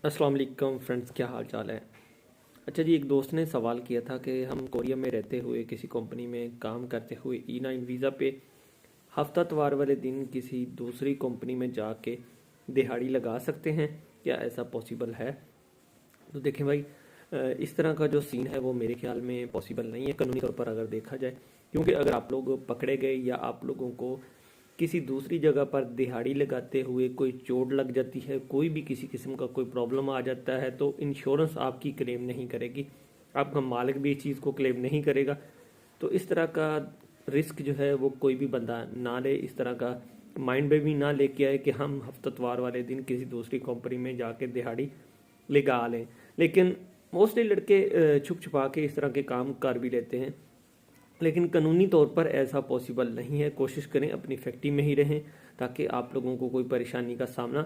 अस्सलाम वालेकुम फ्रेंड्स, क्या हाल चाल है। अच्छा जी, एक दोस्त ने सवाल किया था कि हम कोरिया में रहते हुए किसी कंपनी में काम करते हुए E9 वीज़ा पे हफ्तावार वाले दिन किसी दूसरी कंपनी में जाके दिहाड़ी लगा सकते हैं। क्या ऐसा पॉसिबल है? तो देखें भाई, इस तरह का जो सीन है वो मेरे ख्याल में पॉसिबल नहीं है कानूनी तौर पर अगर देखा जाए। क्योंकि अगर आप लोग पकड़े गए या आप लोगों को किसी दूसरी जगह पर दिहाड़ी लगाते हुए कोई चोट लग जाती है, कोई भी किसी किस्म का कोई प्रॉब्लम आ जाता है, तो इंश्योरेंस आपकी क्लेम नहीं करेगी, आपका मालिक भी इस चीज़ को क्लेम नहीं करेगा। तो इस तरह का रिस्क जो है वो कोई भी बंदा ना ले, इस तरह का माइंड में भी ना लेके आए कि हम हफ्तावार वाले दिन किसी दूसरी कंपनी में जाके दिहाड़ी लगा लें। लेकिन मोस्टली लड़के छुप छुपा के इस तरह के काम कर भी लेते हैं, लेकिन कानूनी तौर पर ऐसा पॉसिबल नहीं है। कोशिश करें अपनी फैक्ट्री में ही रहें ताकि आप लोगों को कोई परेशानी का सामना